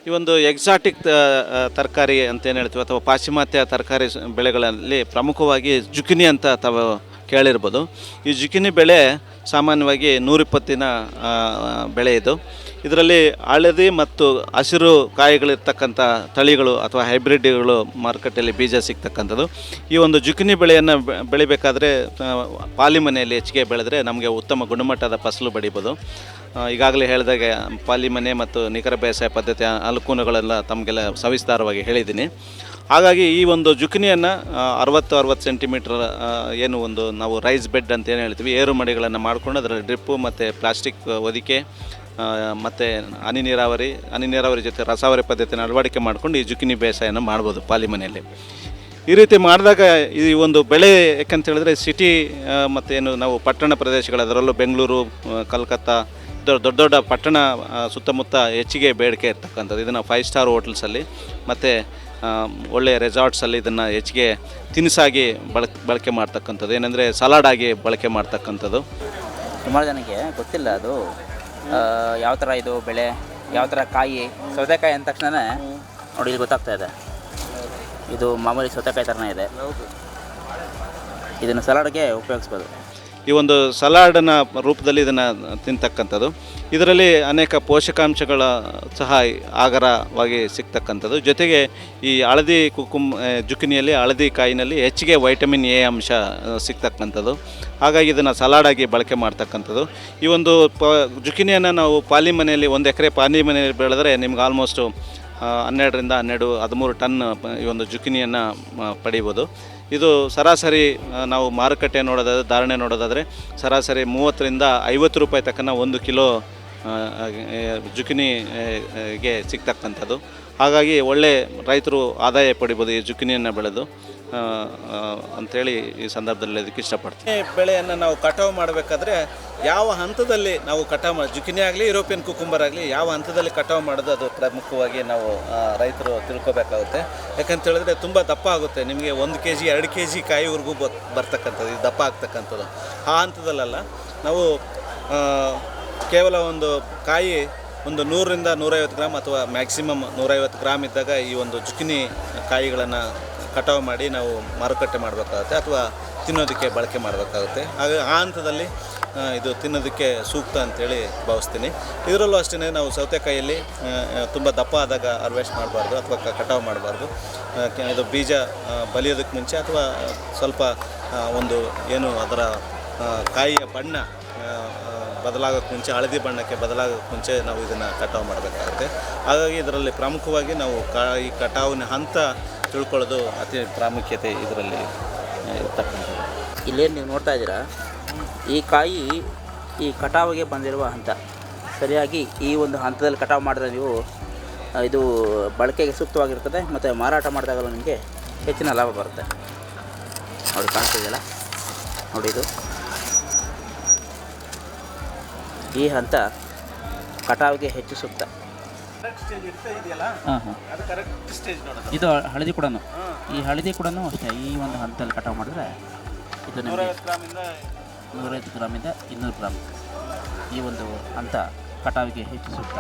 ಈ ಒಂದು ಎಕ್ಸಾಟಿಕ್ ತರಕಾರಿ ಅಂತೇನು ಹೇಳ್ತೀವಿ ಅಥವಾ ಪಾಶ್ಚಿಮಾತ್ಯ ತರಕಾರಿ ಬೆಳೆಗಳಲ್ಲಿ ಪ್ರಮುಖವಾಗಿ ಜುಕಿನಿ ಅಂತ ತಾವು ಕೇಳಿರ್ಬೋದು. ಈ ಜುಕಿನಿ ಬೆಳೆ ಸಾಮಾನ್ಯವಾಗಿ 120 ಬೆಳೆ ಇದು. ಇದರಲ್ಲಿ ಹಳದಿ ಮತ್ತು ಹಸಿರು ಕಾಯಿಗಳಿರ್ತಕ್ಕಂಥ ತಳಿಗಳು ಅಥವಾ ಹೈಬ್ರಿಡ್ಗಳು ಮಾರುಕಟ್ಟೆಯಲ್ಲಿ ಬೀಜ ಸಿಗ್ತಕ್ಕಂಥದ್ದು. ಈ ಒಂದು ಜುಕಿನಿ ಬೆಳೆಯನ್ನು ಬೆಳಿಬೇಕಾದ್ರೆ ಪಾಲಿಮನೆಯಲ್ಲಿ ಹೆಚ್ಚಿಗೆ ಬೆಳೆದ್ರೆ ನಮಗೆ ಉತ್ತಮ ಗುಣಮಟ್ಟದ ಫಸಲು ಪಡಿಬೋದು. ಈಗಾಗಲೇ ಹೇಳಿದಾಗೆ ಪಾಲಿಮನೆ ಮತ್ತು ನಿಖರ ಬೇಸಾಯ ಪದ್ಧತಿಯ ಅನುಕೂಲಗಳೆಲ್ಲ ತಮಗೆಲ್ಲ ಸವಿಸ್ತಾರವಾಗಿ ಹೇಳಿದ್ದೀನಿ. ಹಾಗಾಗಿ ಈ ಒಂದು ಜುಕಿನಿಯನ್ನು 60 ಸೆಂಟಿಮೀಟ್ರ್ ಏನು ಒಂದು ನಾವು ರೈಸ್ ಬೆಡ್ ಅಂತ ಏನು ಹೇಳ್ತೀವಿ, ಏರು ಮಡಿಗಳನ್ನು ಮಾಡಿಕೊಂಡು ಅದರಲ್ಲಿ ಡ್ರಿಪ್ಪು ಮತ್ತು ಪ್ಲಾಸ್ಟಿಕ್ ಹೊದಿಕೆ ಮತ್ತು ಹನಿ ನೀರಾವರಿ ಜೊತೆ ರಸಾವರಿ ಪದ್ಧತಿಯನ್ನು ಅಳವಡಿಕೆ ಮಾಡಿಕೊಂಡು ಈ ಜುಕಿನಿ ಬೇಸಾಯನ ಮಾಡ್ಬೋದು ಪಾಲಿಮನೆಯಲ್ಲಿ. ಈ ರೀತಿ ಮಾಡಿದಾಗ ಈ ಒಂದು ಬೆಳೆ ಯಾಕಂತ ಹೇಳಿದ್ರೆ ಸಿಟಿ ಮತ್ತೇನು ನಾವು ಪಟ್ಟಣ ಪ್ರದೇಶಗಳು, ಅದರಲ್ಲೂ ಬೆಂಗಳೂರು, ಕಲ್ಕತ್ತಾ ದೊಡ್ಡ ದೊಡ್ಡ ಪಟ್ಟಣ ಸುತ್ತಮುತ್ತ ಹೆಚ್ಚಿಗೆ ಬೇಡಿಕೆ ಇರ್ತಕ್ಕಂಥದ್ದು. ಇದನ್ನು 5 ಸ್ಟಾರ್ ಹೋಟೆಲ್ಸಲ್ಲಿ ಮತ್ತು ಒಳ್ಳೆಯ ರೆಸಾರ್ಟ್ಸಲ್ಲಿ ಇದನ್ನು ಹೆಚ್ಚಿಗೆ ತಿನಿಸಾಗಿ ಬಳಕೆ ಮಾಡ್ತಕ್ಕಂಥದ್ದು, ಏನಂದರೆ ಸಲಾಡಾಗಿ ಬಳಕೆ ಮಾಡ್ತಕ್ಕಂಥದ್ದು. ಸುಮಾರು ಜನಕ್ಕೆ ಗೊತ್ತಿಲ್ಲ ಅದು ಯಾವ ಥರ ಇದು ಬೆಳೆ, ಯಾವ ಥರ ಕಾಯಿ. ಸೌತೆಕಾಯಿ ಅಂದ ತಕ್ಷಣ ನೋಡಿ ಇಲ್ಲಿ ಗೊತ್ತಾಗ್ತಾ ಇದೆ, ಇದು ಮಾಮೂಲಿ ಸೌತೆಕಾಯಿ ಥರನೇ ಇದೆ. ಇದನ್ನು ಸಲಾಡ್ಗೆ ಉಪಯೋಗಿಸ್ಬೋದು. ಈ ಒಂದು ಸಲಾಡ್ನ ರೂಪದಲ್ಲಿ ಇದನ್ನು ತಿಂತಕ್ಕಂಥದ್ದು. ಇದರಲ್ಲಿ ಅನೇಕ ಪೋಷಕಾಂಶಗಳ ಸಹ ಆಗರವಾಗಿ ಸಿಗ್ತಕ್ಕಂಥದ್ದು. ಜೊತೆಗೆ ಈ ಹಳದಿ ಜುಕಿನಿಯಲ್ಲಿ ಹಳದಿ ಕಾಯಿನಲ್ಲಿ ಹೆಚ್ಚಿಗೆ ವೈಟಮಿನ್ ಎ ಅಂಶ ಸಿಗ್ತಕ್ಕಂಥದ್ದು. ಹಾಗಾಗಿ ಇದನ್ನು ಸಲಾಡಾಗಿ ಬಳಕೆ ಮಾಡ್ತಕ್ಕಂಥದ್ದು. ಈ ಒಂದು ಜುಕಿನಿಯನ್ನು ನಾವು ಪಾಲಿಮನೆಯಲ್ಲಿ 1 ಎಕರೆ ಪಾಲಿಮನೆಯಲ್ಲಿ ಬೆಳೆದ್ರೆ ನಿಮ್ಗೆ ಆಲ್ಮೋಸ್ಟು 12-13 ಟನ್ ಈ ಒಂದು ಜುಕಿನಿಯನ್ನು ಪಡಿಬೋದು. ಇದು ಸರಾಸರಿ ನಾವು ಮಾರುಕಟ್ಟೆ ಧಾರಣೆ ನೋಡೋದಾದರೆ ಸರಾಸರಿ 30-50 ರೂಪಾಯಿ ತಕ್ಕನ 1 ಕಿಲೋ ಜುಕಿನಿಗೆ ಸಿಗ್ತಕ್ಕಂಥದ್ದು. ಹಾಗಾಗಿ ಒಳ್ಳೆ ರೈತರು ಆದಾಯ ಪಡಿಬೋದು ಈ ಜುಕಿನಿಯನ್ನು ಬೆಳೆದು ಅಂಥೇಳಿ ಈ ಸಂದರ್ಭದಲ್ಲಿ ಅದಕ್ಕೆ ಇಷ್ಟಪಡ್ತೀನಿ. ಬೆಳೆಯನ್ನು ನಾವು ಕಟಾವು ಮಾಡಬೇಕಾದ್ರೆ ಯಾವ ಹಂತದಲ್ಲಿ ನಾವು ಜುಕಿನಿ ಆಗಲಿ ಯುರೋಪಿಯನ್ ಕುಕುಂಬರ್ ಆಗಲಿ ಯಾವ ಹಂತದಲ್ಲಿ ಕಟಾವು ಮಾಡೋದು ಅದು ಪ್ರಮುಖವಾಗಿ ನಾವು ರೈತರು ತಿಳ್ಕೊಬೇಕಾಗುತ್ತೆ. ಯಾಕಂತ ಹೇಳಿದ್ರೆ ತುಂಬ ದಪ್ಪ ಆಗುತ್ತೆ. ನಿಮಗೆ 1 kg 2 kg ಕಾಯಿವರೆಗೂ ಬರ್ತಕ್ಕಂಥದ್ದು, ಇದು ದಪ್ಪ ಆಗ್ತಕ್ಕಂಥದ್ದು. ಆ ಹಂತದಲ್ಲ ನಾವು ಕೇವಲ ಒಂದು ಕಾಯಿ ಒಂದು 100-150 ಗ್ರಾಮ್ ಅಥವಾ ಮ್ಯಾಕ್ಸಿಮಮ್ 150 ಗ್ರಾಮ್ ಇದ್ದಾಗ ಈ ಒಂದು ಜುಕಿನಿ ಕಾಯಿಗಳನ್ನು ಕಟಾವು ಮಾಡಿ ನಾವು ಮಾರುಕಟ್ಟೆ ಮಾಡಬೇಕಾಗುತ್ತೆ ಅಥವಾ ತಿನ್ನೋದಕ್ಕೆ ಬಳಕೆ ಮಾಡಬೇಕಾಗುತ್ತೆ. ಹಾಗೆ ಆ ಹಂತದಲ್ಲಿ ಇದು ತಿನ್ನೋದಕ್ಕೆ ಸೂಕ್ತ ಅಂತೇಳಿ ಭಾವಿಸ್ತೀನಿ. ಇದರಲ್ಲೂ ಅಷ್ಟೇ ನಾವು ಸೌತೆಕಾಯಿಯಲ್ಲಿ ತುಂಬ ದಪ್ಪ ಆದಾಗ ಹಾರ್ವೆಸ್ಟ್ ಮಾಡಬಾರ್ದು ಅಥವಾ ಕಟಾವು ಮಾಡಬಾರ್ದು. ಇದು ಬೀಜ ಬಲಿಯೋದಕ್ಕೆ ಮುಂಚೆ ಅಥವಾ ಸ್ವಲ್ಪ ಒಂದು ಏನು ಅದರ ಕಾಯಿಯ ಬಣ್ಣ ಬದಲಾಗೋಕ್ಕೆ ಮುಂಚೆ, ಹಳದಿ ಬಣ್ಣಕ್ಕೆ ಬದಲಾಗೋಕ್ಕೆ ಮುಂಚೆ ನಾವು ಇದನ್ನು ಕಟಾವು ಮಾಡಬೇಕಾಗುತ್ತೆ. ಹಾಗಾಗಿ ಇದರಲ್ಲಿ ಪ್ರಮುಖವಾಗಿ ನಾವು ಈ ಕಟಾವಿನ ಹಂತ ತಿಳ್ಕೊಳ್ಳೋದು ಅತಿ ಪ್ರಾಮುಖ್ಯತೆ ಇದರಲ್ಲಿ ಇರ್ತಕ್ಕಂಥದ್ದು. ಇಲ್ಲೇನು ನೀವು ನೋಡ್ತಾ ಇದ್ದೀರಾ, ಈ ಕಾಯಿ ಈ ಕಟಾವಿಗೆ ಬಂದಿರುವ ಹಂತ. ಸರಿಯಾಗಿ ಈ ಒಂದು ಹಂತದಲ್ಲಿ ಕಟಾವು ಮಾಡಿದ್ರೆ ನೀವು ಇದು ಬಳಕೆಗೆ ಸೂಕ್ತವಾಗಿರ್ತದೆ ಮತ್ತು ಮಾರಾಟ ಮಾಡಿದಾಗಲೂ ನಿಮಗೆ ಹೆಚ್ಚಿನ ಲಾಭ ಬರುತ್ತೆ. ನೋಡಿ ಕಾಣಿಸ್ತಿದೆಯಲ್ಲ, ನೋಡಿ ಇದು ಈ ಹಂತ ಕಟಾವಿಗೆ ಹೆಚ್ಚು ಸೂಕ್ತ. ಇದು ಹಳದಿ ಕೂಡ, ಈ ಹಳದಿ ಕೂಡ ಅಷ್ಟೇ ಈ ಒಂದು ಹಂತದಲ್ಲಿ ಕಟಾವು ಮಾಡಿದ್ರೆ ಇದು 150 ಗ್ರಾಮಿಂದ 200 ಗ್ರಾಮ್ ಈ ಒಂದು ಹಂತ ಕಟಾವಿಗೆ ಹೆಚ್ಚು ಸೂಕ್ತ.